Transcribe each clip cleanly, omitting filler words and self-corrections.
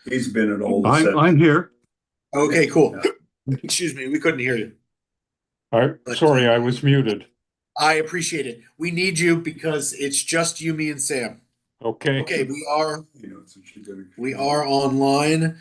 He's been at all the I'm sessions. here. Okay, cool. Yeah. Excuse me, we couldn't hear you, but Sorry, I was muted. I appreciate it. We need you because it's just you, me, and Sam. Okay. Okay, Since you got we are online.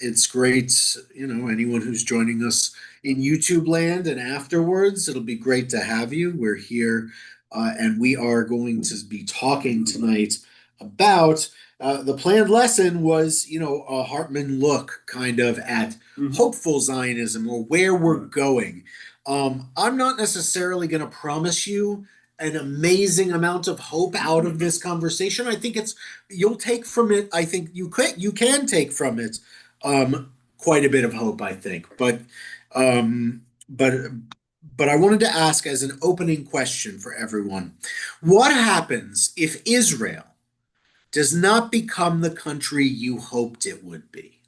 It's great, anyone who's joining us in YouTube land and afterwards, it'll be great to have you. We're here, and we are going to be talking tonight about the planned lesson was, a Hartman look kind of at hopeful Zionism or where we're going. I'm not necessarily going to promise you an amazing amount of hope out of this conversation. I think you'll take from it. I think you can take from it quite a bit of hope. I think, um, but but I wanted to ask as an opening question for everyone: what happens if Israel does not become the country you hoped it would be?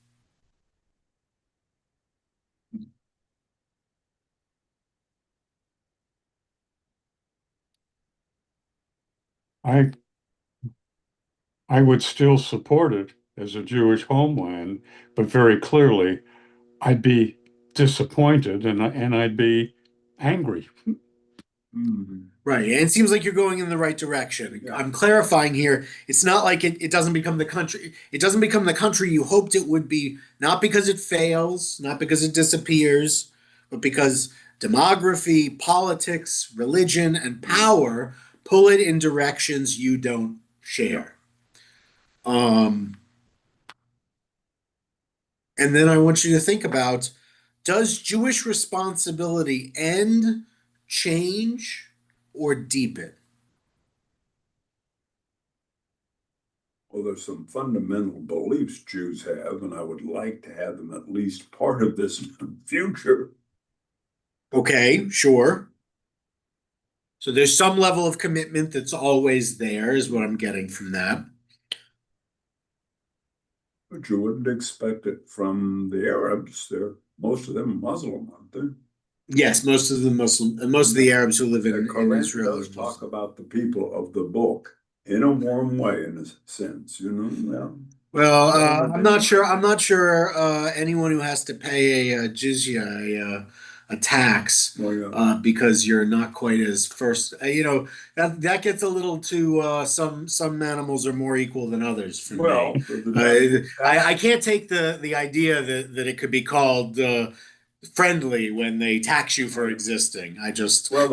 I I would still support it as a Jewish homeland, but very clearly I'd be disappointed and I'd be angry. Right. And it seems like you're going in the right direction. Yeah. I'm clarifying here. It's not like it doesn't become the country. It doesn't become the country you hoped it would be, not because it fails, not because it disappears, but because demography, politics, religion, and power pull it in directions you don't share. Um, and then I want you to think about, does Jewish responsibility end, change, or deepen? Well, there's some fundamental beliefs Jews have, and I would like to have them at least part of this future. Okay, sure. So there's some level of commitment that's always there, is what I'm getting from that. But you wouldn't expect it from the Arabs. Most of them are Muslim, aren't they? Yes, most of the Muslim and most of the Arabs who live The in Quran Israel does are talk Muslim. about the people of the book in a warm way, in a sense, Yeah. Well, I'm not sure. I'm not sure anyone who has to pay a jizya, a tax, Oh, yeah. because you're not quite as first. That gets a little too. Some animals are more equal than others for me. Well, the I can't take the idea that it could be called friendly when they tax you for existing. I just well,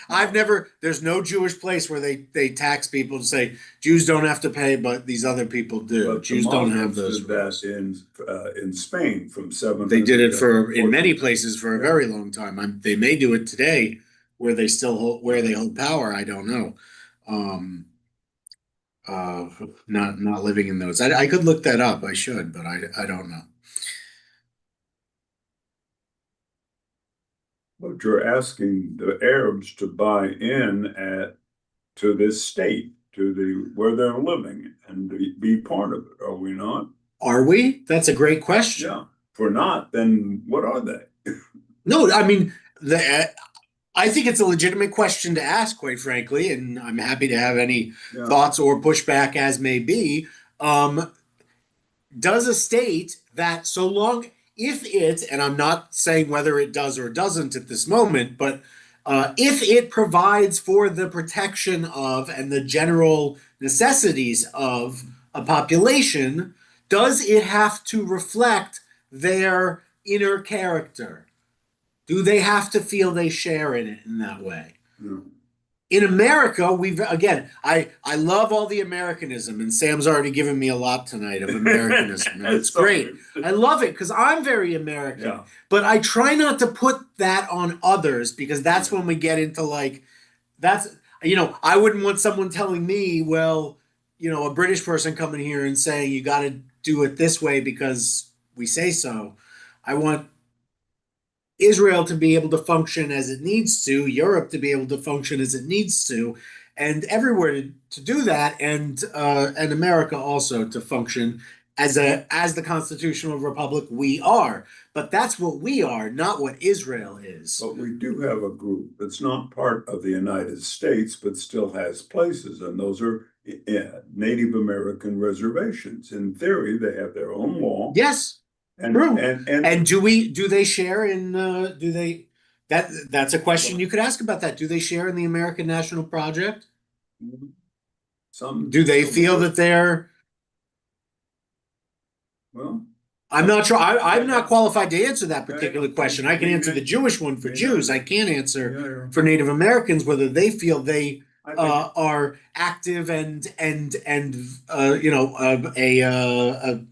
I've never, there's no Jewish place where they tax people to say Jews don't have to pay, but these other people do. but the Jews don't have Muslims those did that rules. in Spain from They did 700 it to for in many 14. places for a Yeah. very long time. They may do it today where they still where they hold power. I don't know. Um, not living in those. I could look that up. I should, but I don't know. But you're asking the Arabs to buy in to this state, to the where they're living, and be part of it. Are we not? Are we? That's a great question. Yeah. If we're not, then what are they? No, I mean the I think it's a legitimate question to ask, quite frankly, and I'm happy to have any Yeah. thoughts or pushback as may be. Um, does a state that so long, if it, and I'm not saying whether it does or doesn't at this moment, but if it provides for the protection of and the general necessities of a population, does it have to reflect their inner character? Do they have to feel they share in it in that way? Yeah. In America, we've again, I love all the Americanism, and Sam's already given me a lot tonight of Americanism, and it's great. I love it because I'm very American, Yeah. but I try not to put that on others because that's when we get into that's I wouldn't want someone telling me, well, a British person coming here and saying you got to do it this way because we say so. I want Israel to be able to function as it needs to, Europe to be able to function as it needs to, and everywhere to do that, and America also to function as the constitutional republic we are. But that's what we are, not what Israel is. But we do have a group that's not part of the United States, but still has places, and those are Native American reservations. In theory, they have their own law. Yes, And true. and And do they share in do they that's a question you could ask about that. Do they share in the American National Project? some Do they feel that they're well, I'm not sure. I'm not qualified to answer that particular question. I can answer the Jewish one for Jews. I can't answer for Native Americans whether they feel they are active and you know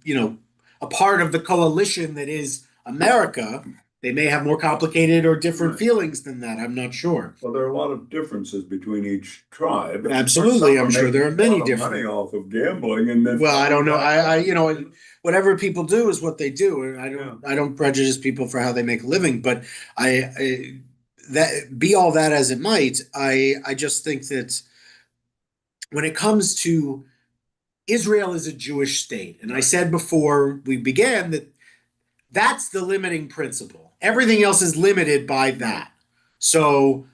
you know a part of the coalition that is America. They may have more complicated or different feelings than that. I'm not sure. Well, there are a lot of differences between each tribe. Absolutely, I'm sure there are many different. Money off of gambling, and then well, I don't know. I you know whatever people do is what they do, and I don't prejudice people for how they make a living. But I that be all that as it might, I just think that when it comes to Israel is a Jewish state, and I said before we began that that's the limiting principle. Everything else is limited by that. So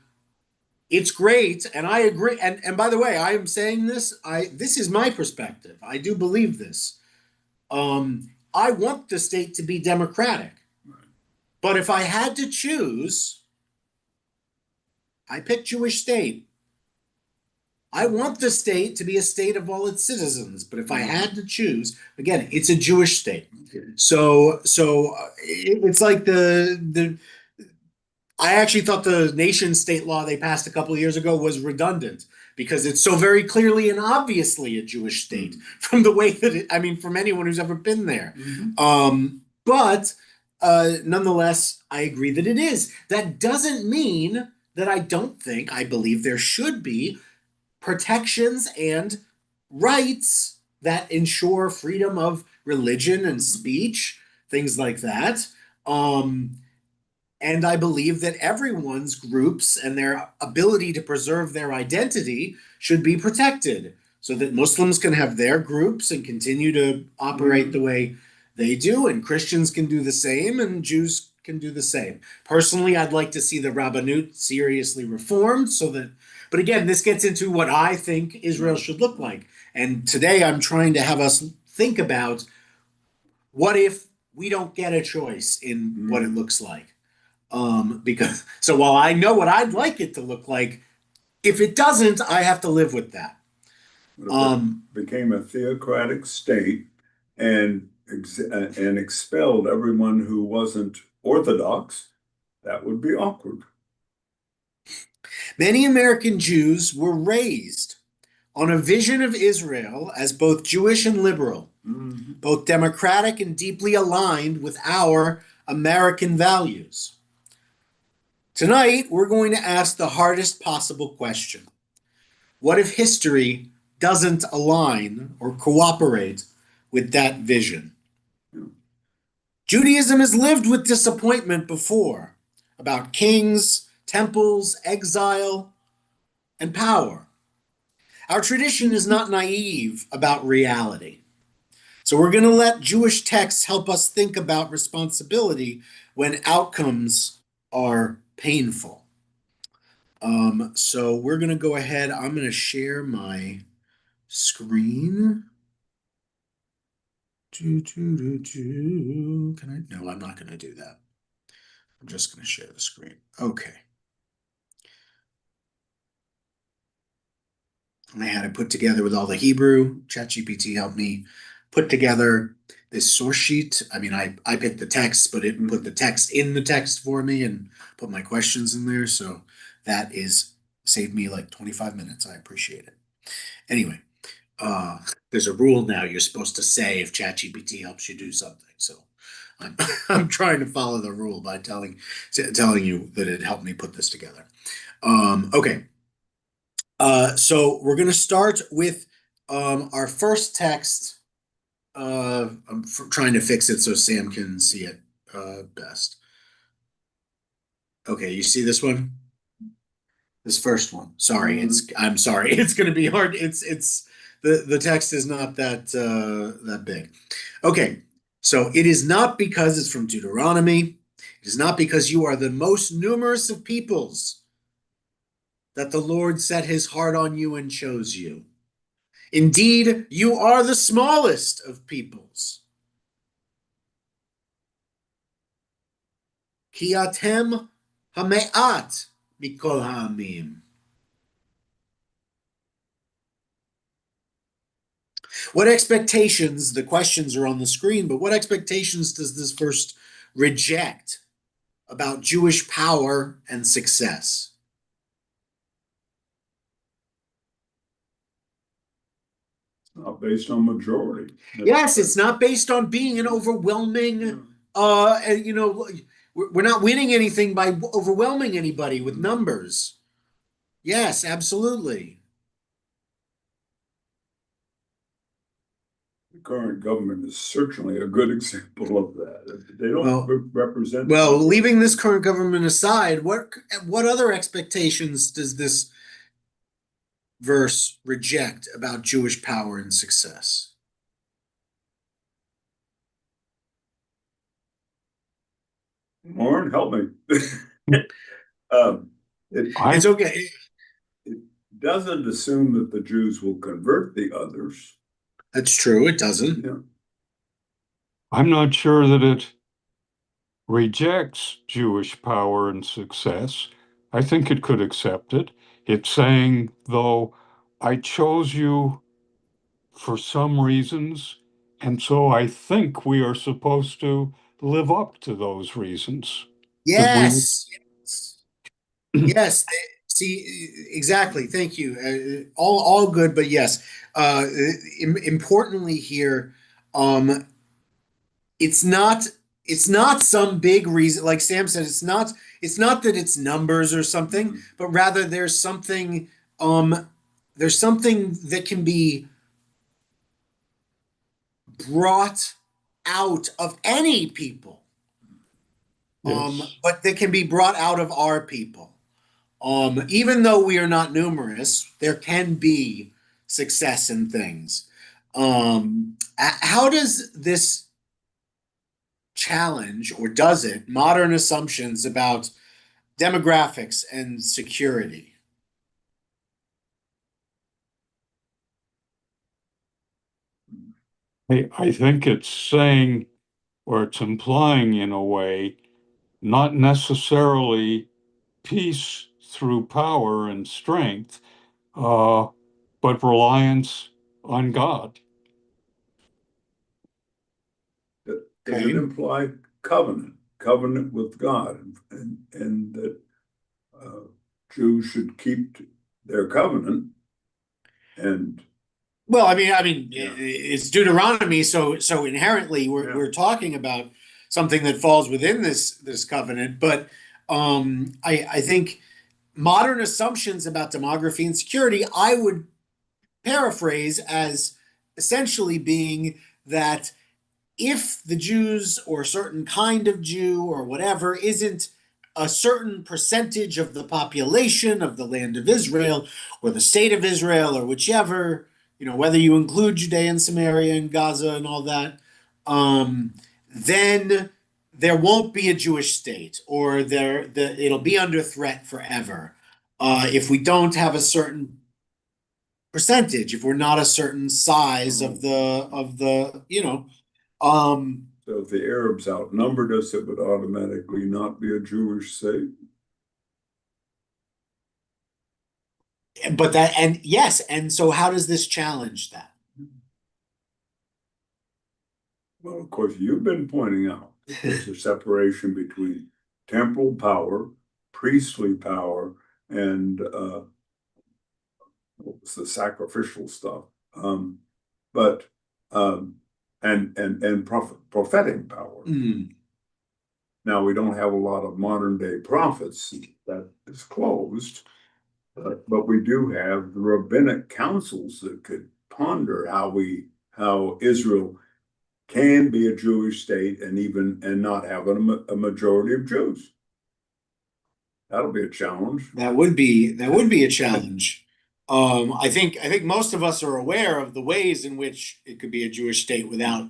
it's great, and I agree. And by the way, I am saying this. This is my perspective. I do believe this. I want the state to be democratic, but if I had to choose, I pick Jewish state. I want the state to be a state of all its citizens, but if I had to choose, again, it's a Jewish state. So it's like the I actually thought the nation state law they passed a couple of years ago was redundant because it's so very clearly and obviously a Jewish state from the way that I mean, from anyone who's ever been there. But nonetheless, I agree that it is. That doesn't mean that I believe there should be protections and rights that ensure freedom of religion and speech, things like that. And I believe that everyone's groups and their ability to preserve their identity should be protected so that Muslims can have their groups and continue to operate the way they do, and Christians can do the same, and Jews can do the same. Personally, I'd like to see the Rabbanut seriously reformed so that, but again, this gets into what I think Israel should look like. And today I'm trying to have us think about what if we don't get a choice in what it looks like. Because so while I know what I'd like it to look like, if it doesn't, I have to live with that. Became a theocratic state and expelled everyone who wasn't Orthodox, that would be awkward. Many American Jews were raised on a vision of Israel as both Jewish and liberal, both democratic and deeply aligned with our American values. Tonight, we're going to ask the hardest possible question. What if history doesn't align or cooperate with that vision? Judaism has lived with disappointment before about kings, temples, exile, and power. Our tradition is not naive about reality. So we're going to let Jewish texts help us think about responsibility when outcomes are painful. So we're going to go ahead. I'm going to share my screen. Can I? No, I'm not going to do that. I'm just going to share the screen. Okay. And I had it put together with all the Hebrew. ChatGPT helped me put together this source sheet. I mean, I picked the text, but it put the text in the text for me and put my questions in there. So that saved me like 25 minutes. I appreciate it. Anyway, there's a rule now. You're supposed to say if ChatGPT helps you do something. So I'm trying to follow the rule by telling you that it helped me put this together. Okay. So we're going to start with our first text. I'm trying to fix it so Sam can see it best. Okay, you see this one? This first one. Sorry, I'm sorry. It's going to be hard. It's the text is not that big. Okay, so it is not because it's from Deuteronomy. It is not because you are the most numerous of peoples that the Lord set his heart on you and chose you. Indeed, you are the smallest of peoples. Ki atem hame'at mikol ha'amim. What expectations, the questions are on the screen, but what expectations does this verse reject about Jewish power and success? It's not based on majority. Yes, it's not based on being an overwhelming, we're not winning anything by overwhelming anybody with numbers. Yes, absolutely. The current government is certainly a good example of that. They don't represent. Well, leaving this current government aside, what other expectations does this verse reject about Jewish power and success? Lauren, help me. It's okay. It doesn't assume that the Jews will convert the others. That's true. It doesn't. Yeah. I'm not sure that it rejects Jewish power and success. I think it could accept it. It's saying, though, I chose you for some reasons, and so I think we are supposed to live up to those reasons. Yes. Yes. See, exactly. Thank you. All good, but yes. Importantly here, it's not some big reason. Like Sam said, it's not that it's numbers or something, but rather there's something that can be brought out of any people. Yes. But that can be brought out of our people. Even though we are not numerous, there can be success in things. How does this challenge, or does it, modern assumptions about demographics and security? I think it's saying, or it's implying in a way, not necessarily peace through power and strength, but reliance on God. Does it imply covenant with God, and that Jews should keep their covenant? And well, I mean, it's Deuteronomy, so inherently we're talking about something that falls within this covenant. But I think modern assumptions about demography and security, I would paraphrase as essentially being that if the Jews, or a certain kind of Jew or whatever, isn't a certain percentage of the population of the land of Israel or the state of Israel, or whichever, whether you include Judea and Samaria and Gaza and all that, then there won't be a Jewish state, or it'll be under threat forever if we don't have a certain percentage, if we're not a certain size of the so if the Arabs outnumbered us, it would automatically not be a Jewish state. But that, and yes, and so how does this challenge that? Well, of course, you've been pointing out there's a separation between temporal power, priestly power, and what was the sacrificial stuff? And prophetic power. Now, we don't have a lot of modern day prophets. That is closed. But we do have the rabbinic councils that could ponder how Israel can be a Jewish state and not have a majority of Jews. That'll be a challenge. That would be a challenge. I think most of us are aware of the ways in which it could be a Jewish state without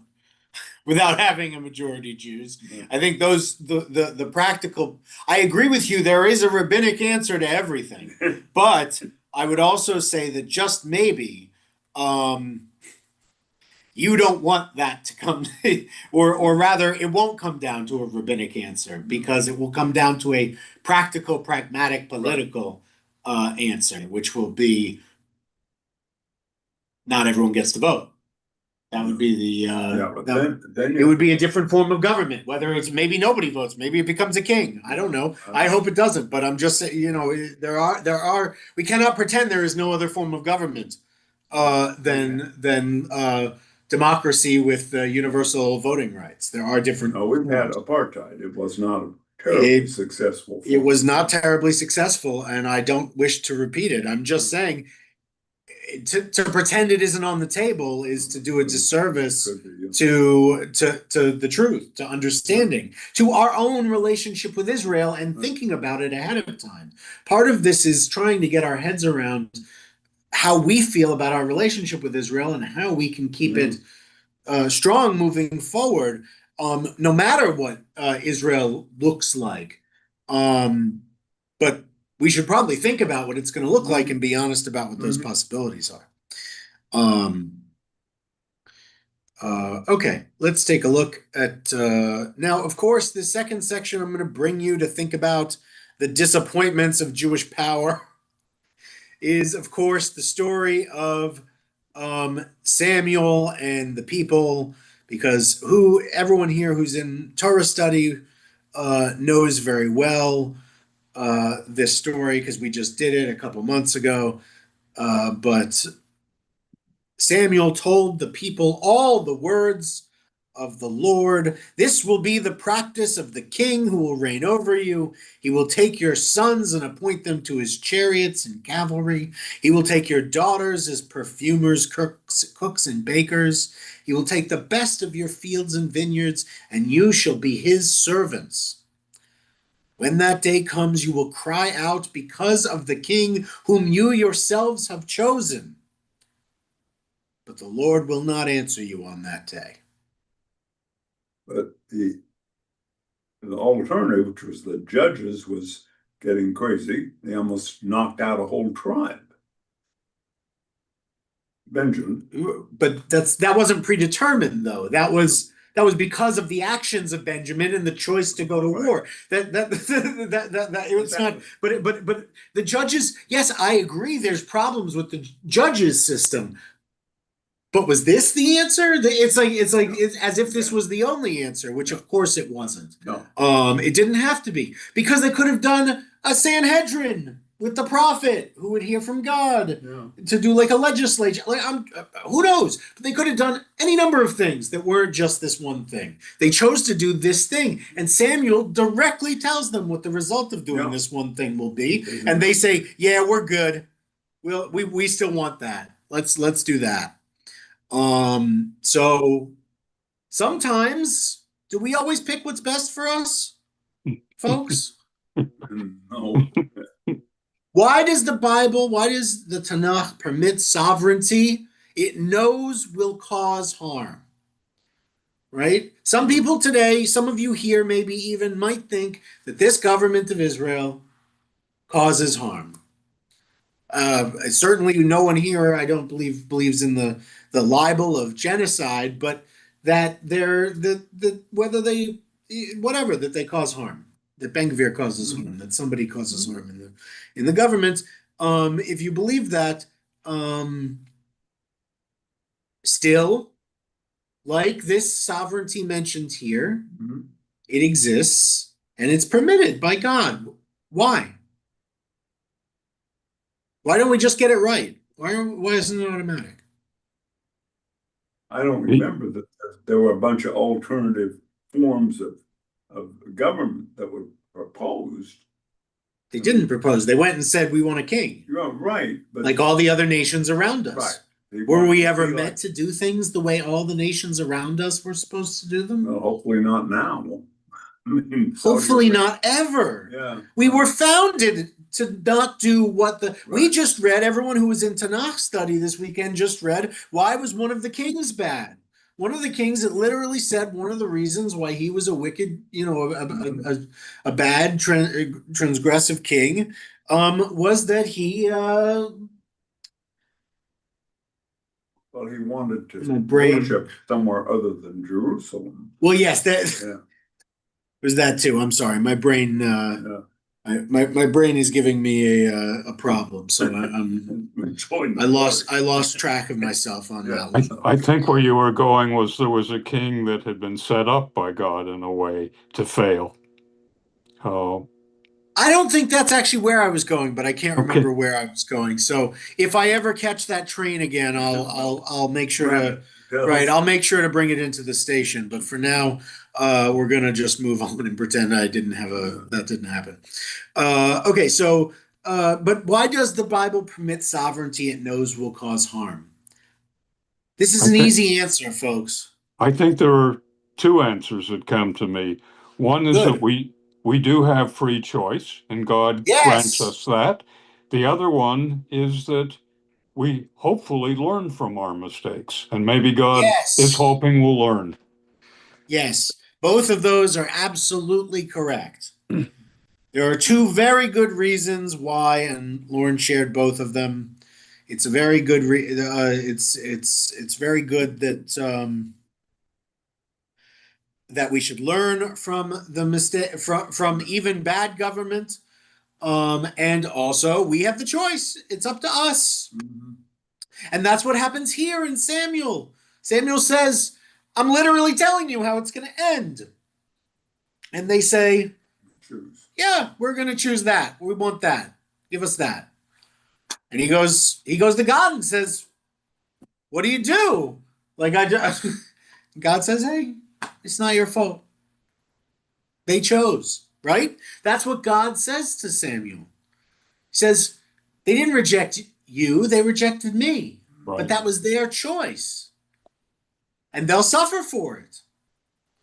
having a majority Jews. I think the practical. I agree with you. There is a rabbinic answer to everything, but I would also say that just maybe You don't want that to come, or rather, it won't come down to a rabbinic answer because it will come down to a practical, pragmatic, political answer, which will be not everyone gets to vote. That would be the it would be a different form of government. Whether it's maybe nobody votes, maybe it becomes a king. I don't know. I hope it doesn't, but I'm just saying, there are we cannot pretend there is no other form of government than democracy with universal voting rights. There are different. No, we've had apartheid. It was not a terribly successful. It was not terribly successful, and I don't wish to repeat it. I'm just saying, to pretend it isn't on the table is to do a disservice to the truth, to understanding, to our own relationship with Israel and thinking about it ahead of time. Part of this is trying to get our heads around how we feel about our relationship with Israel and how we can keep it strong moving forward, no matter what Israel looks like. But we should probably think about what it's going to look like and be honest about what those possibilities are. Okay, let's take a look at now. Of course, the second section, I'm going to bring you to think about the disappointments of Jewish power. Is, of course, the story of Samuel and the people, because everyone here who's in Torah study knows very well this story, because we just did it a couple months ago. But Samuel told the people all the words of the Lord. This will be the practice of the king who will reign over you. He will take your sons and appoint them to his chariots and cavalry. He will take your daughters as perfumers, cooks, and bakers. He will take the best of your fields and vineyards, and you shall be his servants. When that day comes, you will cry out because of the king whom you yourselves have chosen. But the Lord will not answer you on that day. But the alternative, which was the judges, was getting crazy. They almost knocked out a whole tribe. Benjamin. But that wasn't predetermined, though. That was because of the actions of Benjamin and the choice to go to war. That it's not. But the judges. Yes, I agree. There's problems with the judges system. But was this the answer? It's as if this was the only answer, which of course it wasn't. No. It didn't have to be, because they could have done a Sanhedrin with the prophet who would hear from God to do like a legislature. Who knows? But they could have done any number of things that weren't just this one thing. They chose to do this thing, and Samuel directly tells them what the result of doing this one thing will be, and they say, "Yeah, we're good. We still want that. Let's do that." So sometimes, do we always pick what's best for us, folks? No. Why does the Tanakh permit sovereignty it knows will cause harm? Right? Some people today, some of you here maybe even might think that this government of Israel causes harm. Certainly no one here, I don't believe, believes in the libel of genocide, but that whether they cause harm, that Ben-Gvir causes harm, that somebody causes harm in the government. If you believe that, still, like this sovereignty mentioned here, it exists and it's permitted by God. Why? Why don't we just get it right? Why isn't it automatic? I don't remember that there were a bunch of alternative forms of government that were proposed. They didn't propose. They went and said, "We want a king." You're right, but like all the other nations around us. Right. Were we ever meant to do things the way all the nations around us were supposed to do them? Well, hopefully not now. Hopefully not ever. Yeah. We were founded to not do what we just read. Everyone who was in Tanakh study this weekend just read, why was one of the kings bad? One of the kings, it literally said one of the reasons why he was a wicked, a bad transgressive king, was that he Well, he wanted to My brain. worship somewhere other than Jerusalem. Well, yes, that Yeah. was that too. I'm sorry. My brain, Yeah. my brain is giving me a problem. So I lost track of myself on Yeah. that one. I think where you were going was there was a king that had been set up by God in a way to fail. Oh, I don't think that's actually where I was going, but I can't okay. remember where I was going. So if I ever catch that train again, I'll make sure to right. I'll make sure to bring it into the station. But for now, we're gonna just move on and pretend that didn't happen. Okay, so but why does the Bible permit sovereignty it knows will cause harm? This is I an think easy answer, folks. I think there are two answers that come to me. One is that Good. we do have free choice, and God grants Yes. us that. The other one is that we hopefully learn from our mistakes, and maybe God is Yes. hoping we'll learn. Yes. Both of those are absolutely correct. There are two very good reasons why, and Lauren shared both of them. It's a very good. It's very good that we should learn from the mistake from even bad government. And also we have the choice. It's up to us. Mhm. And that's what happens here in Samuel. Samuel says, I'm literally telling you how it's going to end. And they say, Choose. yeah, we're going to choose that. We want that. Give us that. And he goes to God and says, what do you do? Like God says, hey, it's not your fault. They chose, right? That's what God says to Samuel. He says, they didn't reject you, they rejected me. Right. But that was their choice. And they'll suffer for it.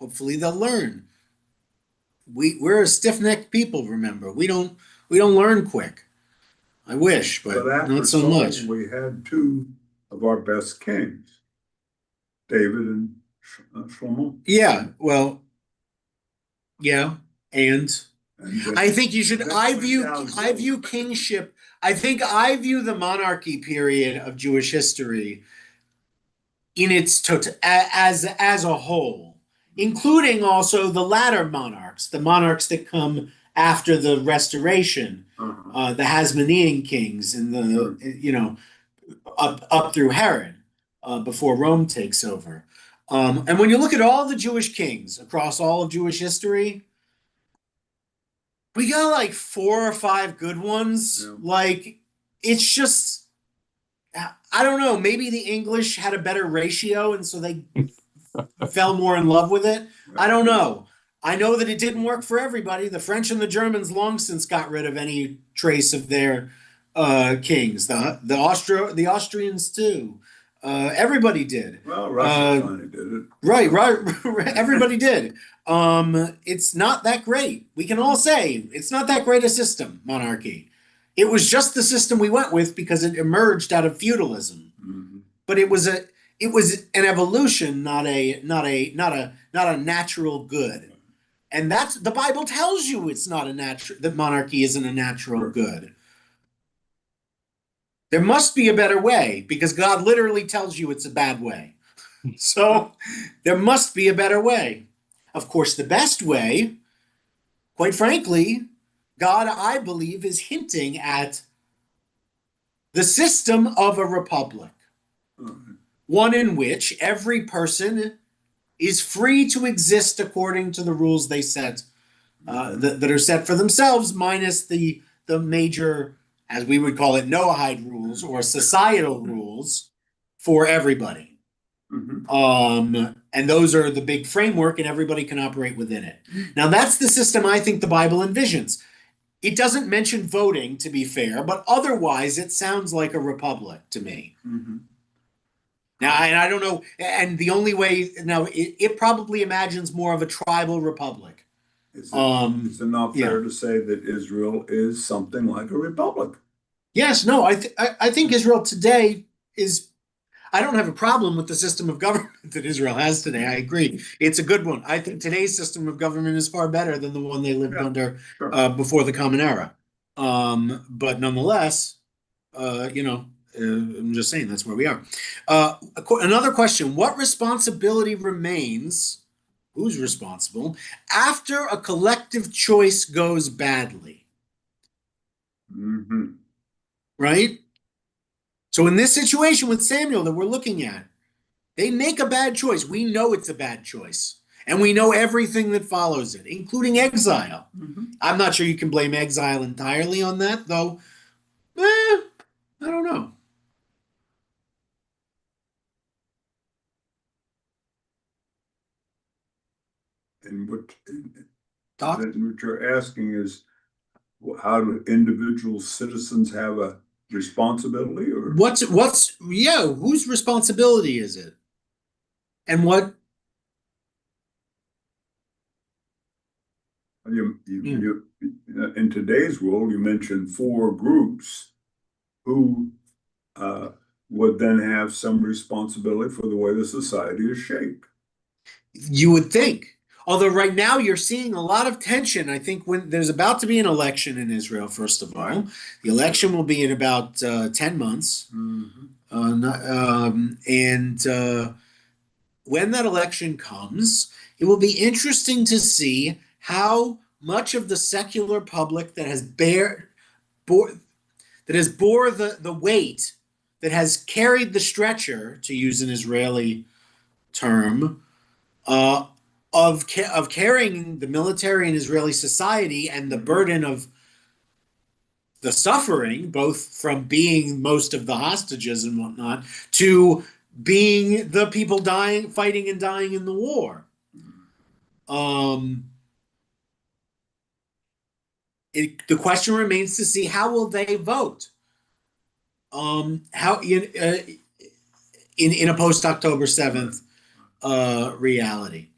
Hopefully they'll learn. We're a stiff-necked people, remember. We don't learn quick. I wish, but after not so Saul, much. we had two of our best kings, David and Shlomo. Yeah, well, yeah, and And I think you should. that I went view downhill. kingship. I think I view the monarchy period of Jewish history in its as a whole, including also the latter monarchs, the monarchs that come after the Restoration, the Hasmonean kings, and the up through Herod, before Rome takes over. And when you look at all the Jewish kings across all of Jewish history, we got like 4 or 5 good ones. Yeah. Like, it's just, I don't know, maybe the English had a better ratio and so they fell more in love with it. I don't know. I know that it didn't work for everybody. The French and the Germans long since got rid of any trace of their kings. The Austrians too. Everybody did. Well, Russia finally did it. Right. Everybody did. It's not that great. We can all say it's not that great a system, monarchy. It was just the system we went with because it emerged out of feudalism. Mhm. But it was an evolution, not a natural good. And that's the Bible tells you it's not a natural, that monarchy isn't a natural good. There must be a better way because God literally tells you it's a bad way. So there must be a better way. Of course, the best way, quite frankly, God, I believe, is hinting at the system of a republic, one in which every person is free to exist according to the rules they set, that are set for themselves, minus the major, as we would call it, Noahide rules or societal rules for everybody. And those are the big framework, and everybody can operate within it. Now, that's the system I think the Bible envisions. It doesn't mention voting, to be fair, but otherwise it sounds like a republic to me. Now, and I don't know, and the only way, now, it probably imagines more of a tribal republic. Is it not fair to say that Israel is something like a republic? Yes, no, I think Israel today is, I don't have a problem with the system of government that Israel has today. I agree. It's a good one. I think today's system of government is far better than the one they lived under before the Common Era. But nonetheless, I'm just saying that's where we are. Another question: what responsibility remains? Who's responsible after a collective choice goes badly? Mm-hmm. Right? So in this situation with Samuel that we're looking at, they make a bad choice. We know it's a bad choice. And we know everything that follows it, including exile. Mm-hmm. I'm not sure you can blame exile entirely on that, though. I don't know. And Doc? then what you're asking is, how do individual citizens have a responsibility, or? Whose responsibility is it? And what? In today's world, you mentioned four groups who would then have some responsibility for the way the society is shaped. You would think. Although right now you're seeing a lot of tension. I think when there's about to be an election in Israel, first of all, Right. the election will be in about 10 months. Mm-hmm. When that election comes, it will be interesting to see how much of the secular public that has bore the weight, that has carried the stretcher, to use an Israeli term, uh, of carrying the military and Israeli society and the burden of the suffering, both from being most of the hostages and whatnot, to being the people dying, fighting and dying in the war. The question remains to see how will they vote. How in a post October 7th reality.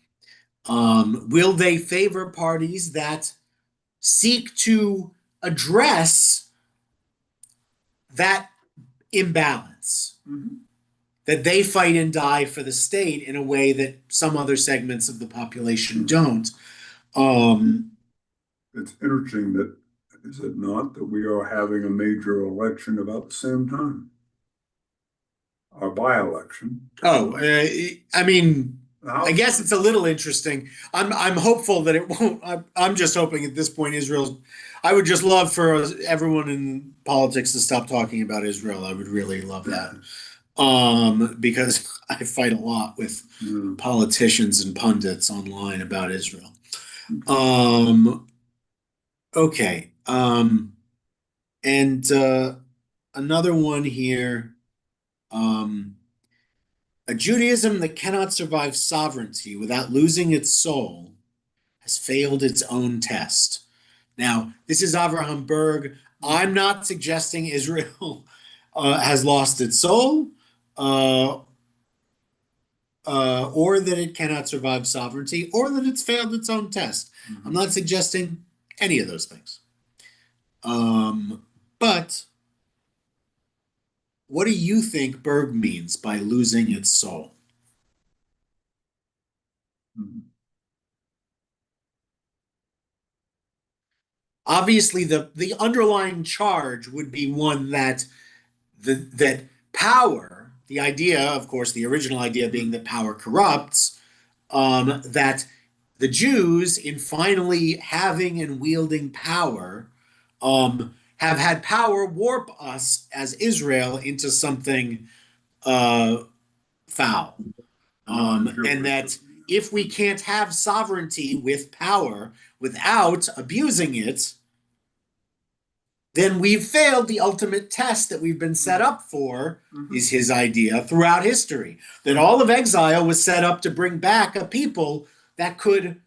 Will they favor parties that seek to address that imbalance? Mm-hmm. That they fight and die for the state in a way that some other segments of the population don't. It's interesting that, is it not, that we are having a major election about the same time? Our by-election. I mean, I guess it's a little interesting. I'm hopeful that it won't. I'm just hoping at this point Israel's. I would just love for everyone in politics to stop talking about Israel. I would really love that. Because I fight a lot with politicians and pundits online about Israel. Okay. And another one here. A Judaism that cannot survive sovereignty without losing its soul has failed its own test. Now, this is Avraham Berg. I'm not suggesting Israel has lost its soul or that it cannot survive sovereignty or that it's failed its own test. I'm not suggesting any of those things. But what do you think Berg means by losing its soul? Obviously, the underlying charge would be one that that power, the idea, of course, the original idea being that power corrupts, that the Jews, in finally having and wielding power, have had power warp us as Israel into something foul. And that if we can't have sovereignty with power without abusing it, then we've failed the ultimate test that we've been set up for, is his idea throughout history. That all of exile was set up to bring back a people that could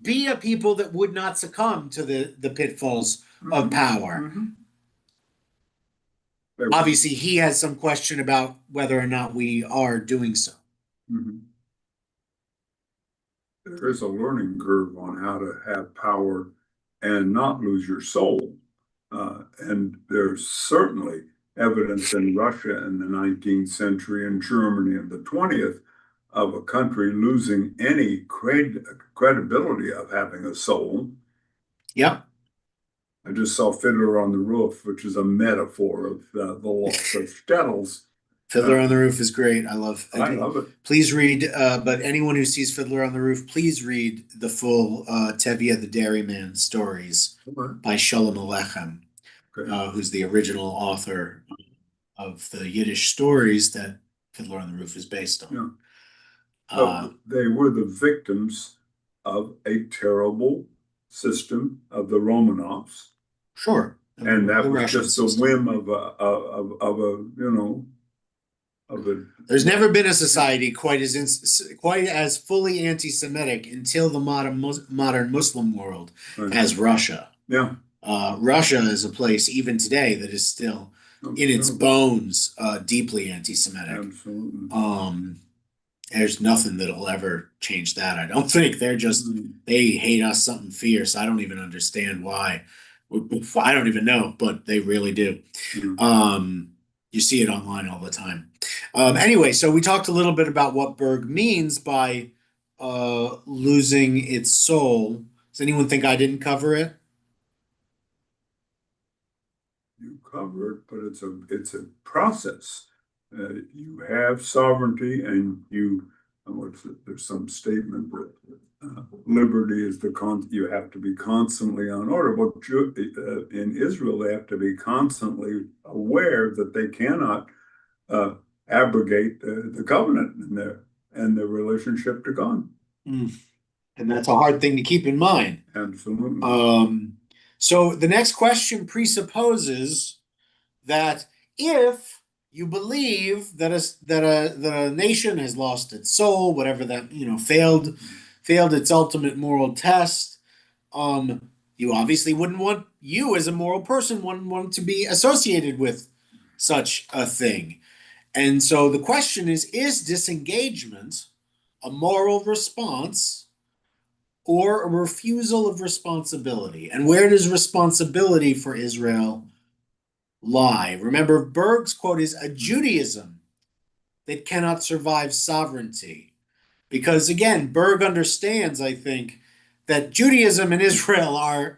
be a people that would not succumb to the pitfalls of power. Obviously, he has some question about whether or not we are doing so. There is a learning curve on how to have power and not lose your soul. And there's certainly evidence in Russia in the 19th century and Germany in the 20th of a country losing any credibility of having a soul. Yep. I just saw Fiddler on the Roof, which is a metaphor of the loss of shtetls. Fiddler on the Roof is great. I love it. Please read, but anyone who sees Fiddler on the Roof, please read the full Tevye the Dairyman stories by Shalom Aleichem, who's the original author of the Yiddish stories that Fiddler on the Roof is based on. Yeah. They were the victims of a terrible system of the Romanovs. Sure. And that was just a whim of a There's never been a society quite as fully anti-Semitic until the modern Muslim world as Russia. Yeah. Russia is a place even today that is still in its bones deeply anti-Semitic. Absolutely. There's nothing that'll ever change that. I don't think they hate us something fierce. I don't even understand why. I don't even know, but they really do. You see it online all the time. Anyway, so we talked a little bit about what Berg means by losing its soul. Does anyone think I didn't cover it? You covered, but it's a process. You have sovereignty, and there's some statement that liberty is you have to be constantly on order. But in Israel, they have to be constantly aware that they cannot abrogate the covenant and their relationship to God. And that's a hard thing to keep in mind. Absolutely. So the next question presupposes that if you believe that a nation has lost its soul, whatever that failed its ultimate moral test, you obviously wouldn't want, you as a moral person wouldn't want to be associated with such a thing. And so the question is disengagement a moral response or a refusal of responsibility? And where does responsibility for Israel lie? Remember, Berg's quote is a Judaism that cannot survive sovereignty. Because again, Berg understands, I think, that Judaism and Israel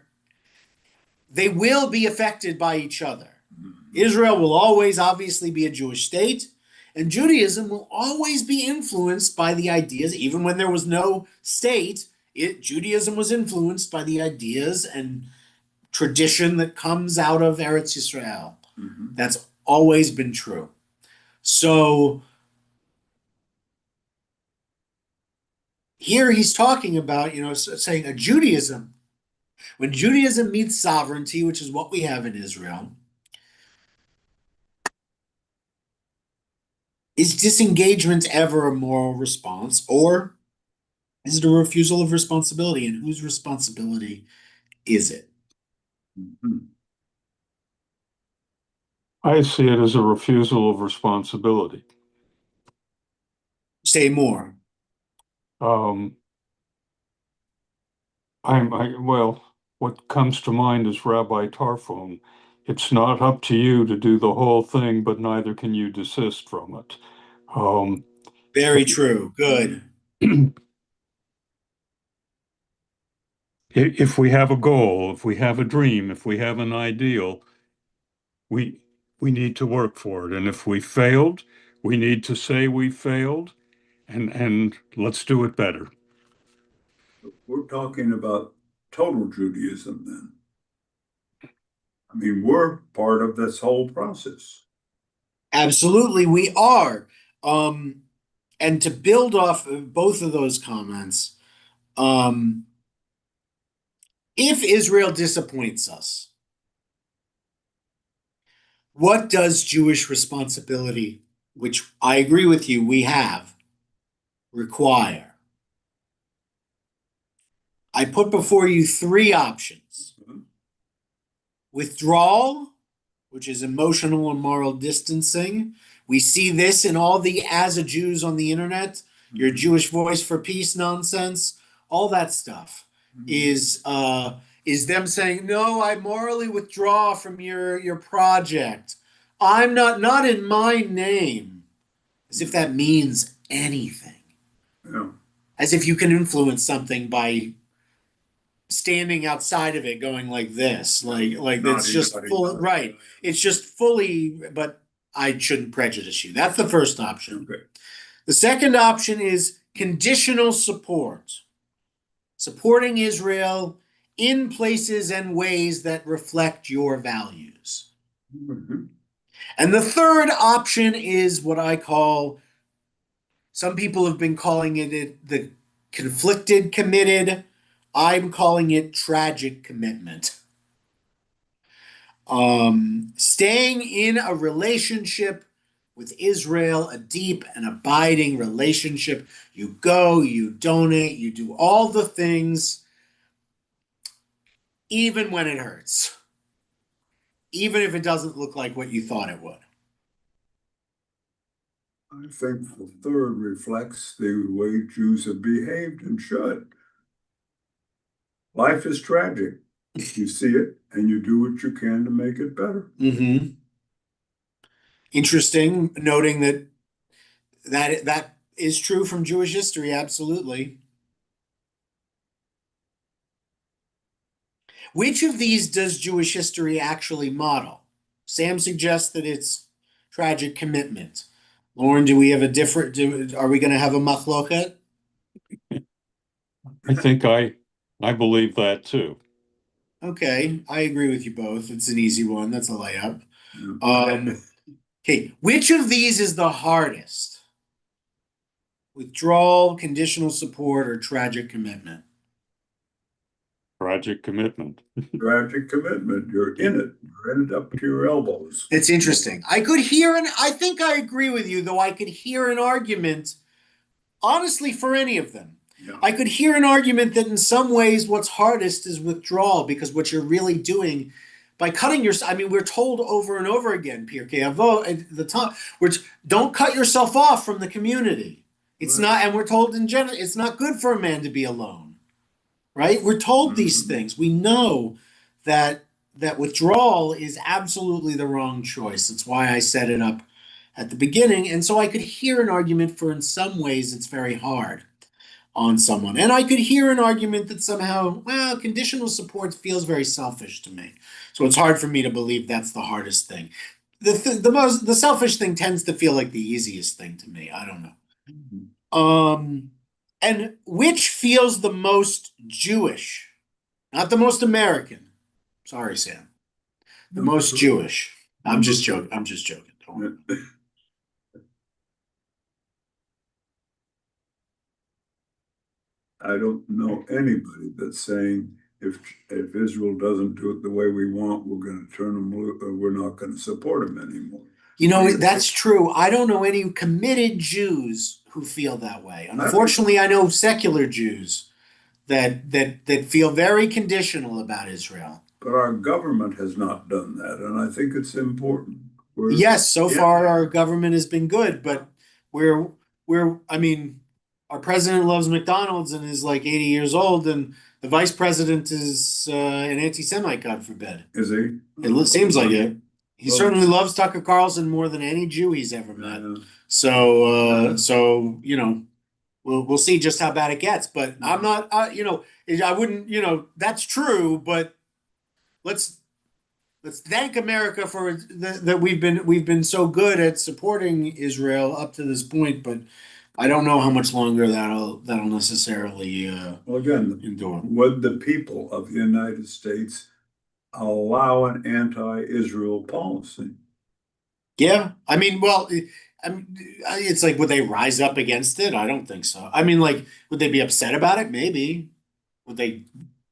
they will be affected by each other. Israel will always obviously be a Jewish state, and Judaism will always be influenced by the ideas, even when there was no state, Judaism was influenced by the ideas and tradition that comes out of Eretz Yisrael. That's always been true. So here he's talking about, saying a Judaism, when Judaism meets sovereignty, which is what we have in Israel, is disengagement ever a moral response, or is it a refusal of responsibility? And whose responsibility is it? I see it as a refusal of responsibility. Say more. Well, what comes to mind is Rabbi Tarfon. It's not up to you to do the whole thing, but neither can you desist from it. Very true. Good. If we have a goal, if we have a dream, if we have an ideal, we need to work for it. And if we failed, we need to say we failed, and let's do it better. We're talking about total Judaism then. I mean, we're part of this whole process. Absolutely, we are. And to build off of both of those comments, if Israel disappoints us, what does Jewish responsibility, which I agree with you, we have, require? I put before you three options. Withdrawal, which is emotional and moral distancing. We see this in all the as a Jews on the internet, your Jewish Voice for Peace nonsense, all that stuff is them saying, no, I morally withdraw from your project. I'm not in my name. As if that means anything. Yeah. As if you can influence something by standing outside of it going like this, like Not it's just anybody full, knows. right. It's just fully, but I shouldn't prejudice you. That's the first option. Okay. The second option is conditional support, supporting Israel in places and ways that reflect your values. Mhm. And the third option is what I call, some people have been calling it the conflicted committed. I'm calling it tragic commitment. Staying in a relationship with Israel, a deep and abiding relationship. You go, you donate, you do all the things, even when it hurts, even if it doesn't look like what you thought it would. I think the third reflects the way Jews have behaved and should. Life is tragic. You see it and you do what you can to make it better. Mm-hmm. Interesting, noting that is true from Jewish history, absolutely. Which of these does Jewish history actually model? Sam suggests that it's tragic commitment. Lauren, do we have a different, are we going to have a machloket? I think I believe that too. Okay, I agree with you both. It's an easy one. That's a layup. Yeah. Okay, which of these is the hardest? Withdrawal, conditional support, or tragic commitment? Tragic commitment. Tragic commitment. You're in it. You're in it up to your elbows. It's interesting. I could hear, and I think I agree with you, though I could hear an argument, honestly, for any of them. Yeah. I could hear an argument that in some ways what's hardest is withdrawal, because what you're really doing by cutting yourself, I mean, we're told over and over again, Pirkei Avot, at the time, which don't cut yourself off from the community. It's Right. not, and we're told in general, it's not good for a man to be alone, right? We're told these things. We know that withdrawal is absolutely the wrong choice. That's why I set it up at the beginning. And so I could hear an argument for, in some ways, it's very hard on someone. And I could hear an argument that somehow, well, conditional support feels very selfish to me. So it's hard for me to believe that's the hardest thing. The selfish thing tends to feel like the easiest thing to me. I don't know. And which feels the most Jewish? Not the most American. Sorry, Sam. The most Jewish. I'm just joking. I'm just joking. Don't worry. I don't know anybody that's saying if Israel doesn't do it the way we want, we're going to turn them loose, or we're not going to support them anymore. You know, that's true. I don't know any committed Jews who feel that way. Unfortunately, I know secular Jews that feel very conditional about Israel. But our government has not done that, and I think it's important. Yes, so far our government has been good, but I mean, our president loves McDonald's and is like 80 years old, and the vice president is an anti-Semite, God forbid. Is he? It seems like it. He Well, certainly loves Tucker Carlson more than any Jew he's ever met. So you know, we'll see just how bad it gets. But I'm not, you know, I wouldn't, you know, that's true. But let's thank America for that we've been so good at supporting Israel up to this point. But I don't know how much longer that'll necessarily well, again, endure. would the people of the United States allow an anti-Israel policy? Yeah, I mean, well, it's like, would they rise up against it? I don't think so. I mean, like, would they be upset about it? Maybe. Would they,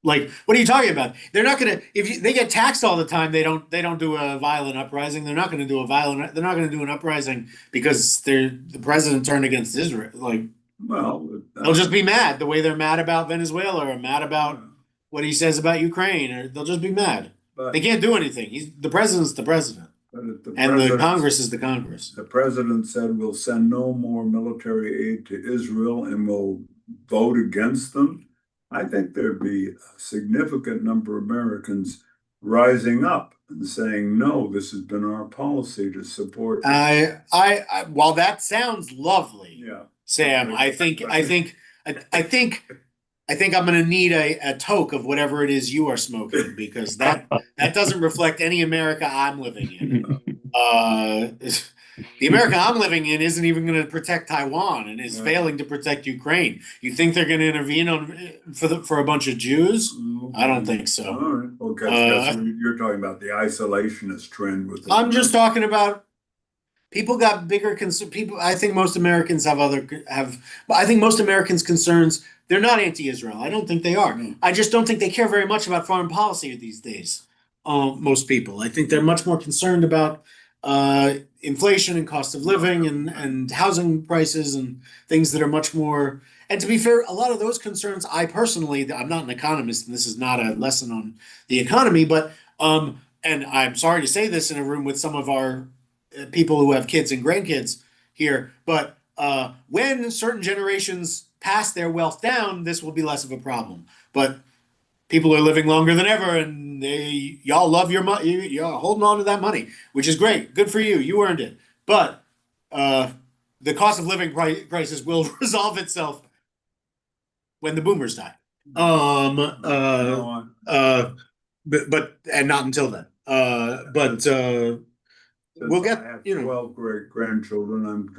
like, what are you talking about? They're not gonna, they get taxed all the time, they don't do a violent uprising. They're not gonna do an uprising because the president turned against Israel. Like, Well, they'll just be mad the way they're mad about Venezuela or mad about what he says about Ukraine, or they'll just be mad. They can't do anything. The president's the president. And the Congress is the Congress. The president said we'll send no more military aid to Israel and we'll vote against them. I think there'd be a significant number of Americans rising up and saying, no, this has been our policy to support. While that sounds lovely, Yeah. Sam, I think I think I'm going to need a toke of whatever it is you are smoking, because that doesn't reflect any America I'm living in. The America I'm living in isn't even going to protect Taiwan and is failing to protect Ukraine. You think they're going to intervene for a bunch of Jews? I don't think so. All right. Okay, you're talking about the isolationist trend with. I'm just talking about people got bigger people. I think most Americans but I think most Americans' concerns, they're not anti-Israel. I don't think they are. I just don't think they care very much about foreign policy these days. Most people, I think they're much more concerned about inflation and cost of living and housing prices and things that are much more. And to be fair, a lot of those concerns, I'm not an economist, and this is not a lesson on the economy, but and I'm sorry to say this in a room with some of our people who have kids and grandkids here, but when certain generations pass their wealth down, this will be less of a problem. But people are living longer than ever, and y'all love your money. Y'all holding on to that money, which is great. Good for you. You earned it. But the cost of living crisis will resolve itself when the boomers die. But and not until then. We'll get, I have 12 great grandchildren. I'm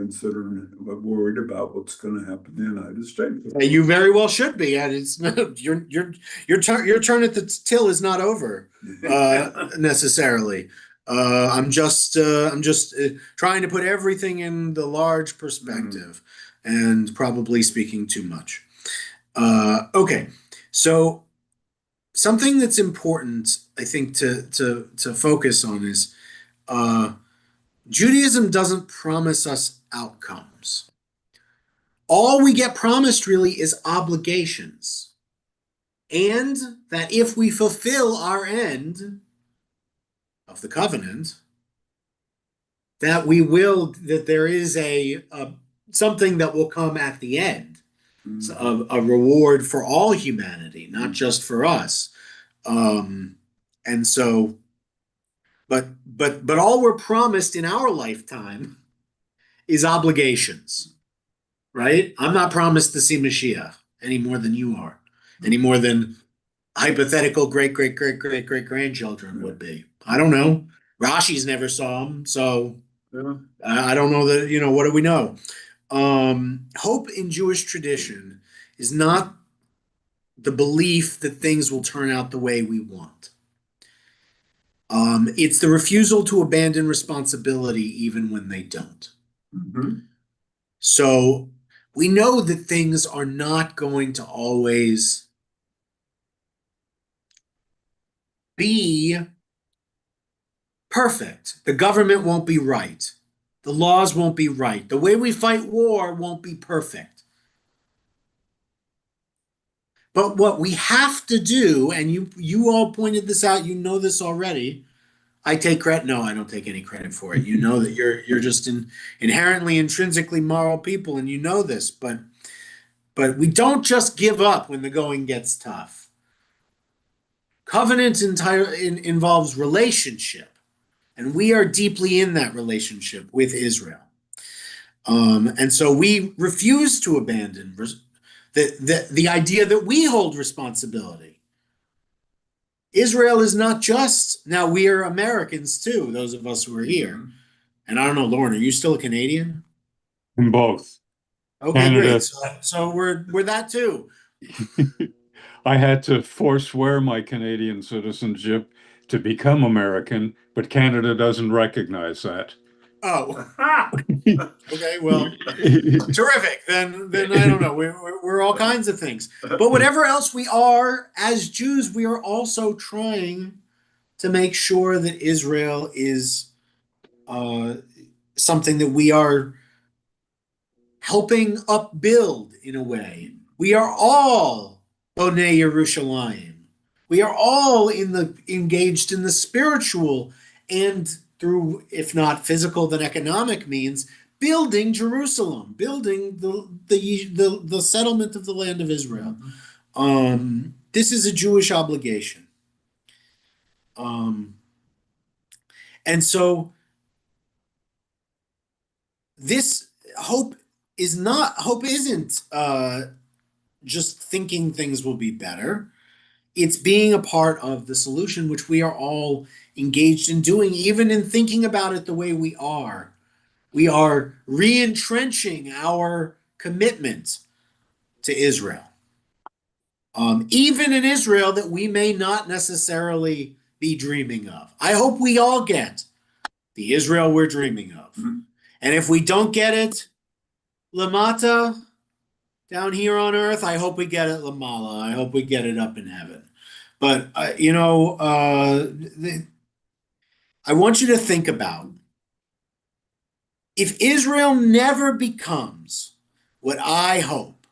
worried about what's going to happen in the United States. You very well should be, and it's your turn at the till is not over necessarily. I'm just trying to put everything in the large perspective, and probably speaking too much. Okay, so something that's important, I think, to focus on is Judaism doesn't promise us outcomes. All we get promised really is obligations. And that if we fulfill our end of the covenant, that there is a something that will come at the end. A reward for all humanity, not just for us. And so, but all we're promised in our lifetime is obligations, right? I'm not promised to see Mashiach any more than you are, any more than hypothetical great grandchildren would be. I don't know. Rashi's never saw him, so I don't know that. What do we know? Hope in Jewish tradition is not the belief that things will turn out the way we want. It's the refusal to abandon responsibility even when they don't. Mm-hmm. So we know that things are not going to always be perfect. The government won't be right. The laws won't be right. The way we fight war won't be perfect. But what we have to do, and you all pointed this out, you know this already. I take credit. No, I don't take any credit for it. You know that you're just inherently, intrinsically moral people, and you know this. But we don't just give up when the going gets tough. Covenant involves relationship, and we are deeply in that relationship with Israel. And so we refuse to abandon the idea that we hold responsibility. Israel is not just, now we are Americans too, those of us who are here. And I don't know, Lauren, are you still a Canadian? In both. Okay, Canada. great. So we're that too. I had to forswear my Canadian citizenship to become American, but Canada doesn't recognize that. Oh, okay. Well, terrific. Then I don't know. We're all kinds of things. But whatever else we are as Jews, we are also trying to make sure that Israel is something that we are helping upbuild in a way. We are all Bonei Yerushalayim. We are all engaged in the spiritual and through, if not physical, then economic means, building Jerusalem, building the settlement of the land of Israel. This is a Jewish obligation. And so this hope isn't just thinking things will be better. It's being a part of the solution, which we are all engaged in doing, even in thinking about it the way we are. We are re-entrenching our commitment to Israel. Even in Israel that we may not necessarily be dreaming of. I hope we all get the Israel we're dreaming of. Mm-hmm. And if we don't get it, Lamata, down here on earth, I hope we get it Lamala. I hope we get it up in heaven. But, I want you to think about, if Israel never becomes what I hoped,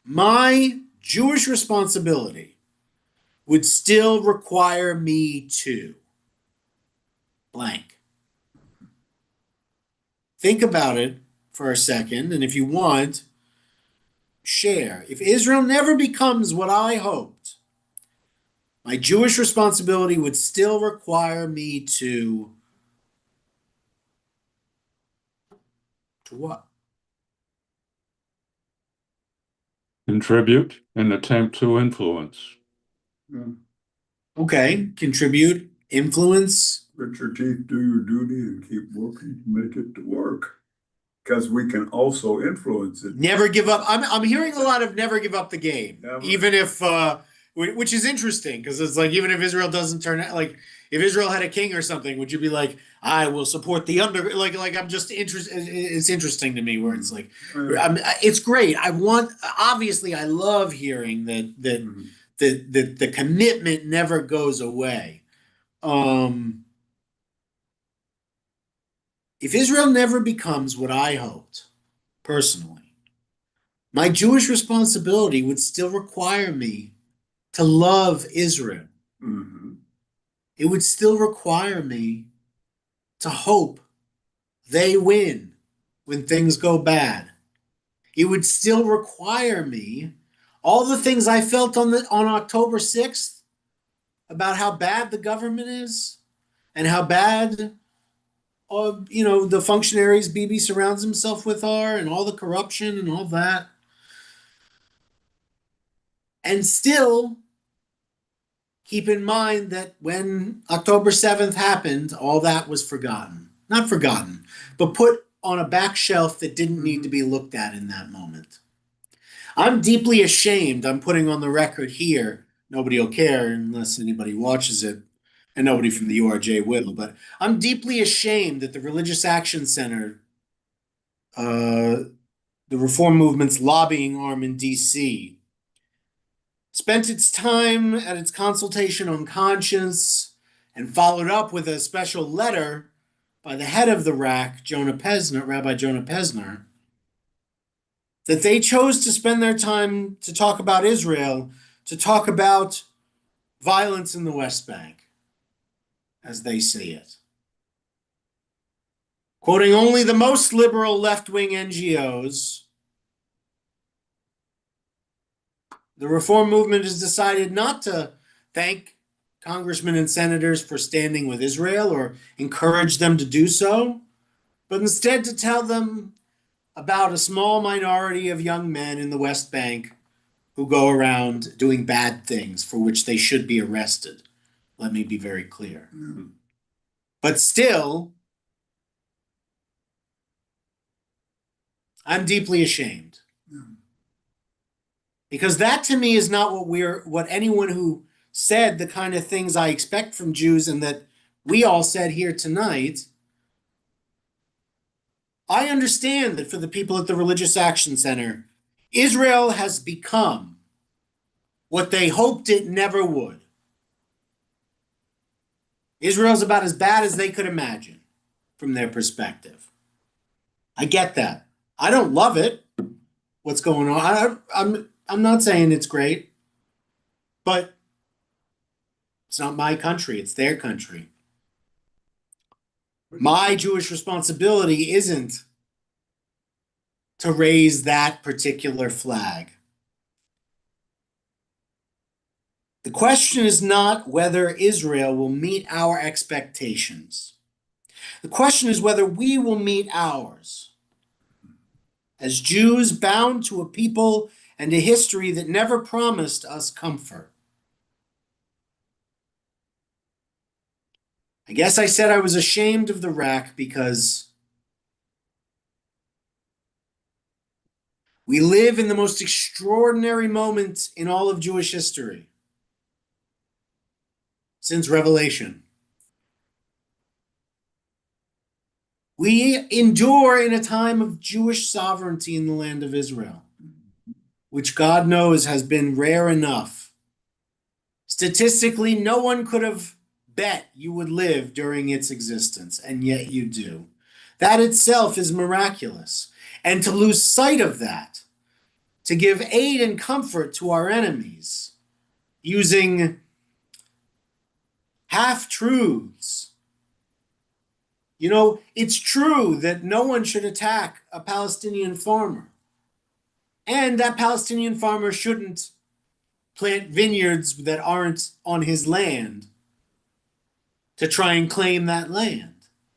my Jewish responsibility would still require me to blank. Think about it for a second, and if you want, share. If Israel never becomes what I hoped, my Jewish responsibility would still require me to what? Contribute and attempt to influence. Okay, contribute, influence. Grit your teeth, do your duty, and keep working to make it to work. Because we can also influence it. Never give up. I'm hearing a lot of never give up the game. Never. Even if, which is interesting, because it's like, even if Israel doesn't turn out, like, if Israel had a king or something, would you be like, I will support the like I'm just interested. It's interesting to me where it's like, it's great. Obviously, I love hearing that the commitment never goes away. If Israel never becomes what I hoped, personally, my Jewish responsibility would still require me to love Israel. Mm-hmm. It would still require me to hope they win when things go bad. It would still require me, all the things I felt on October 6th about how bad the government is and how bad the functionaries Bibi surrounds himself with are, and all the corruption and all that. And still keep in mind that when October 7th happened, all that was forgotten. Not forgotten, but put on a back shelf that didn't need to be looked at in that moment. I'm deeply ashamed. I'm putting on the record here. Nobody will care unless anybody watches it, and nobody from the URJ will, but I'm deeply ashamed that the Religious Action Center, the Reform Movement's lobbying arm in DC, spent its time at its consultation on conscience and followed up with a special letter by the head of the RAC, Rabbi Jonah Pesner, that they chose to spend their time to talk about Israel, to talk about violence in the West Bank, as they see it. Quoting only the most liberal left-wing NGOs, the Reform Movement has decided not to thank congressmen and senators for standing with Israel or encourage them to do so, but instead to tell them about a small minority of young men in the West Bank who go around doing bad things for which they should be arrested. Let me be very clear. Mm-hmm. But still, I'm deeply ashamed. Mm-hmm. Because that to me is not what anyone who said the kind of things I expect from Jews and that we all said here tonight. I understand that for the people at the Religious Action Center, Israel has become what they hoped it never would. Israel's about as bad as they could imagine from their perspective. I get that. I don't love it, what's going on. I'm not saying it's great, but it's not my country, it's their country. My Jewish responsibility isn't to raise that particular flag. The question is not whether Israel will meet our expectations. The question is whether we will meet ours. As Jews bound to a people and a history that never promised us comfort. I guess I said I was ashamed of the rack because we live in the most extraordinary moment in all of Jewish history since Revelation. We endure in a time of Jewish sovereignty in the land of Israel, which God knows has been rare enough. Statistically, no one could have bet you would live during its existence, and yet you do. That itself is miraculous. And to lose sight of that, to give aid and comfort to our enemies, using half-truths. You know, it's true that no one should attack a Palestinian farmer. And that Palestinian farmer shouldn't plant vineyards that aren't on his land to try and claim that land.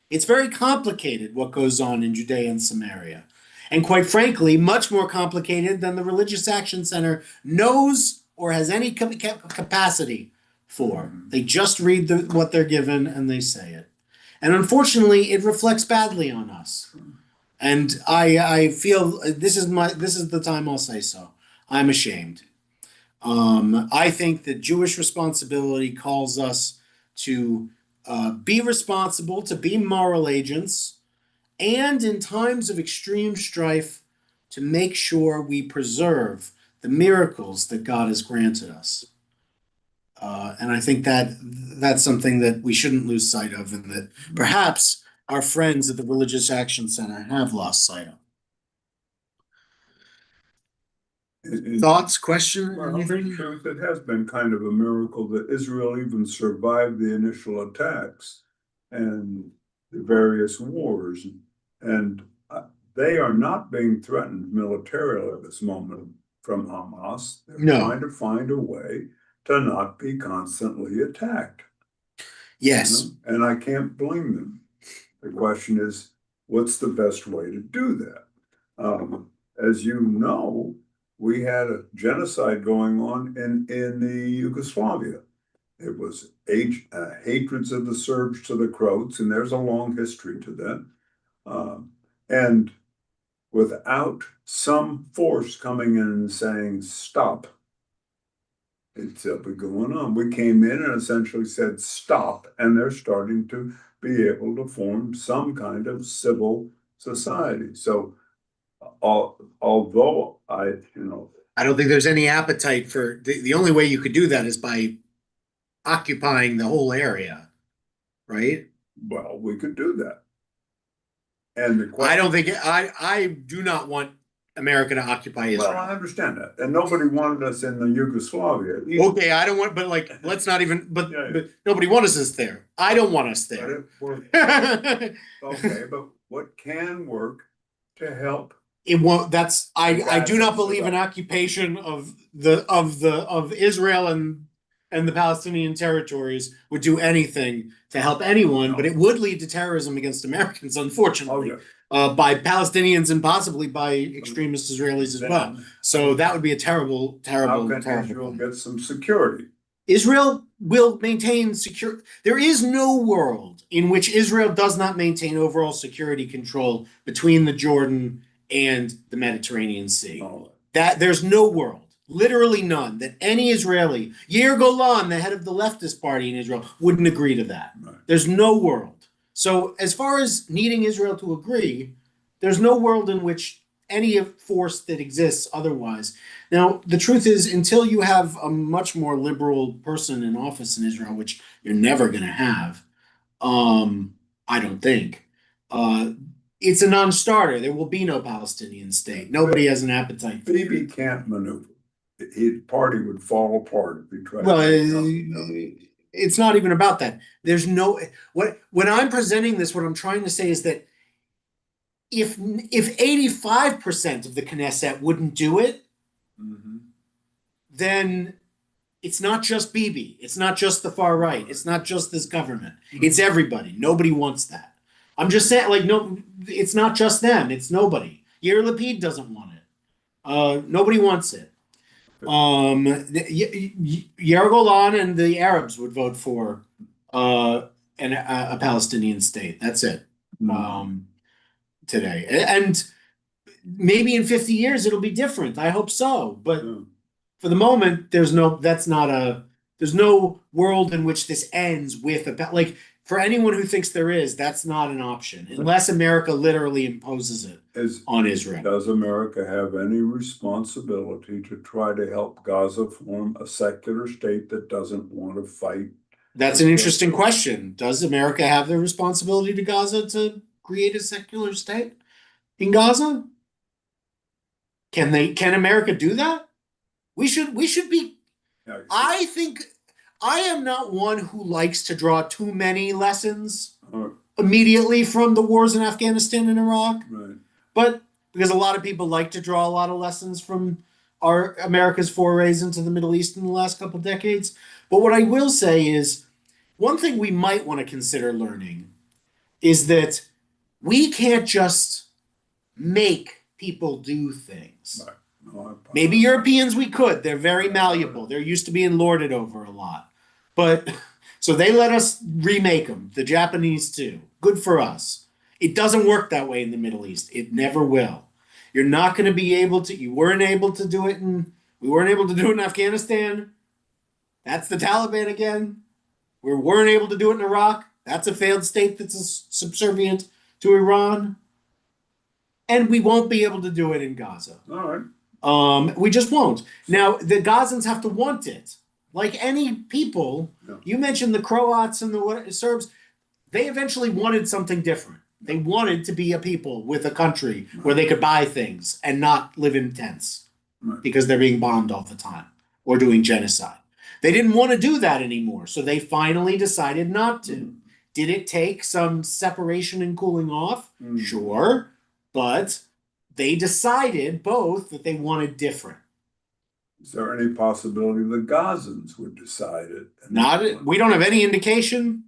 It's very complicated what goes on in Judea and Samaria. And quite frankly, much more complicated than the Religious Action Center knows or has any capacity for. They just read what they're given and they say it. And unfortunately, it reflects badly on us. And I feel this is the time I'll say so. I'm ashamed. I think that Jewish responsibility calls us to be responsible, to be moral agents, and in times of extreme strife, to make sure we preserve the miracles that God has granted us. And I think that that's something that we shouldn't lose sight of, and that perhaps our friends at the Religious Action Center have lost sight of. Thoughts, question, Well, anything? it has been kind of a miracle that Israel even survived the initial attacks and the various wars. And they are not being threatened militarily at this moment from Hamas. They're trying to find a way to not be constantly attacked. Yes. You know? And I can't blame them. The question is, what's the best way to do that? As you know, we had a genocide going on in the Yugoslavia. It was hatreds of the Serbs to the Croats, and there's a long history to that. And without some force coming in and saying, stop, it's been going on. We came in and essentially said, stop, and they're starting to be able to form some kind of civil society. So although I don't think there's any appetite for the only way you could do that is by occupying the whole area, right? Well, we could do that. And the question, I don't think I do not want America to occupy Israel. Well, I understand that. And nobody wanted us in the Yugoslavia either. Okay, I don't want, but like, let's not even, but nobody wants us there. I don't want us there. Okay, but what can work to help? It won't. I do not believe an occupation of Israel and the Palestinian territories would do anything to help anyone, but it would lead to terrorism against Americans, unfortunately, by Palestinians and possibly by extremist Israelis as well. So that would be a terrible, terrible, how can terrible. Israel get some security? Israel will maintain secure. There is no world in which Israel does not maintain overall security control between the Jordan and the Mediterranean Sea. That there's no world, literally none, that any Israeli, Yair Golan, the head of the leftist party in Israel, wouldn't agree to that. Right. There's no world. So as far as needing Israel to agree, there's no world in which any force that exists otherwise. Now, the truth is, until you have a much more liberal person in office in Israel, which you're never going to have, I don't think, it's a non-starter. There will be no Palestinian state. Nobody has an appetite for it. Bibi can't maneuver. His party would fall apart if he tried. Well, it's not even about that. There's no when I'm presenting this, what I'm trying to say is that if 85% of the Knesset wouldn't do it, then it's not just Bibi. It's not just the far right. It's not just this government. It's everybody. Nobody wants that. I'm just saying, like, no, it's not just them. It's nobody. Yair Lapid doesn't want it. Nobody wants it. Yair Golan and the Arabs would vote for a Palestinian state. That's it. Today. And maybe in 50 years it'll be different. I hope so. But for the moment, there's no world in which this ends with like, for anyone who thinks there is, that's not an option unless America literally imposes it on Israel. Does America have any responsibility to try to help Gaza form a secular state that doesn't want to fight? That's an interesting question. Does America have the responsibility to Gaza to create a secular state in Gaza? Can America do that? We should be. I think I am not one who likes to draw too many lessons immediately from the wars in Afghanistan and Iraq. Right. But because a lot of people like to draw a lot of lessons from America's forays into the Middle East in the last couple of decades. But what I will say is, one thing we might want to consider learning is that we can't just make people do things. Right. No, Maybe Europeans we could. They're very malleable. They're used to being lorded over a lot. But so they let us remake them. The Japanese too. Good for us. It doesn't work that way in the Middle East. It never will. You're not going to be able to. You weren't able to do it we weren't able to do it in Afghanistan. That's the Taliban again. We weren't able to do it in Iraq. That's a failed state that's subservient to Iran. And we won't be able to do it in Gaza. all right. We just won't. Now, the Gazans have to want it. Like any people, you mentioned the Croats and the Serbs, they eventually wanted something different. They wanted to be a people with a country where they could buy things and not live in tents because they're being bombed all the time or doing genocide. They didn't want to do that anymore, so they finally decided not to. Did it take some separation and cooling off? Sure, but they decided both that they wanted different. Is there any possibility the Gazans would decide it? We don't have any indication.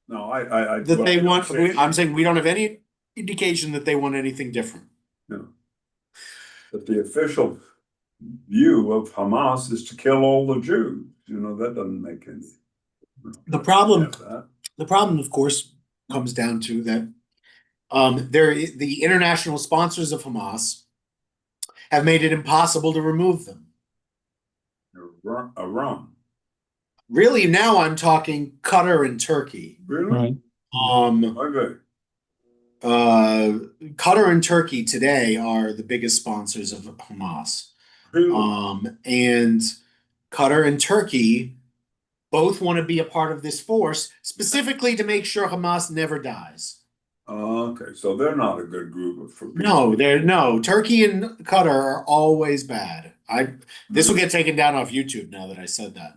No, I that they want. I'm saying we don't have any indication that they want anything different. No. But the official view of Hamas is to kill all the Jews. That doesn't make any. The problem, of course, comes down to that the international sponsors of Hamas have made it impossible to remove them. Iran. Really, now I'm talking Qatar and Turkey. Really? Right. Okay. Qatar and Turkey today are the biggest sponsors of Hamas. Really? And Qatar and Turkey both want to be a part of this force, specifically to make sure Hamas never dies. Okay, so they're not a good group for people. No. Turkey and Qatar are always bad. This will get taken down off YouTube now that I said that.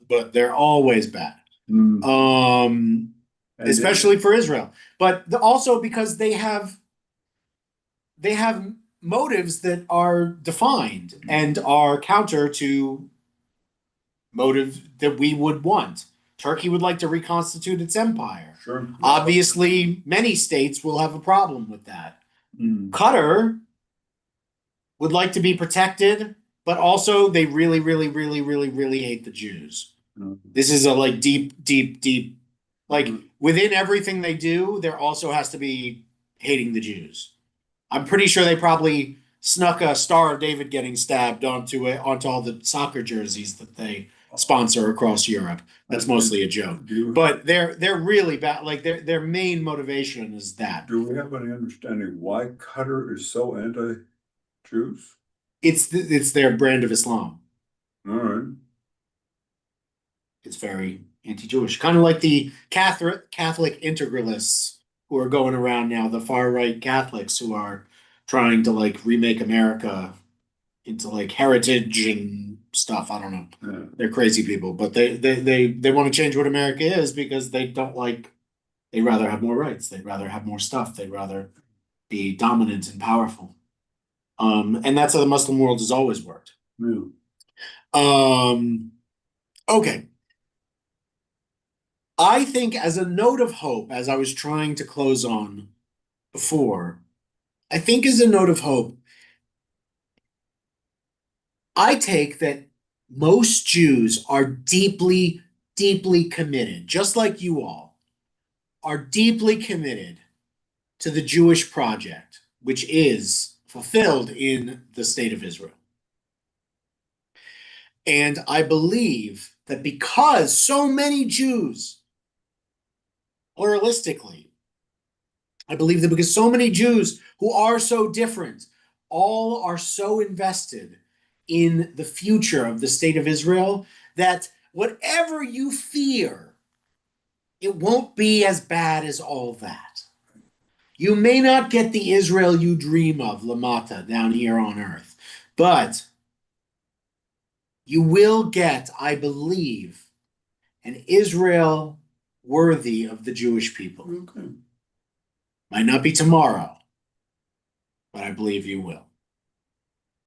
But they're always bad. Especially for Israel. But also because they have motives that are defined and are counter to motives that we would want. Turkey would like to reconstitute its empire. Sure. Obviously, many states will have a problem with that. Qatar would like to be protected, but also they really, really, really, really, really hate the Jews. This is a deep, within everything they do, there also has to be hating the Jews. I'm pretty sure they probably snuck a Star of David getting stabbed onto all the soccer jerseys that they sponsor across Europe. That's mostly a joke. But they're really bad. Like their main motivation is that. Do we have any understanding why Qatar is so anti-Jews? It's their brand of Islam. All right. It's very anti-Jewish, kind of like the Catholic integralists who are going around now, the far right Catholics who are trying to remake America into heritage and stuff. I don't know. Yeah. They're crazy people, but they want to change what America is because they'd rather have more rights. They'd rather have more stuff. They'd rather be dominant and powerful. And that's how the Muslim world has always worked. Yeah. Okay. I think as a note of hope, as I was trying to close on before, I think as a note of hope, I take that most Jews are deeply, deeply committed, just like you all, are deeply committed to the Jewish project, which is fulfilled in the state of Israel. And I believe that because so many Jews, pluralistically, I believe that because so many Jews who are so different, all are so invested in the future of the state of Israel, that whatever you fear, it won't be as bad as all that. You may not get the Israel you dream of, Lamata, down here on earth, but you will get, I believe, an Israel worthy of the Jewish people. Okay. Might not be tomorrow, but I believe you will.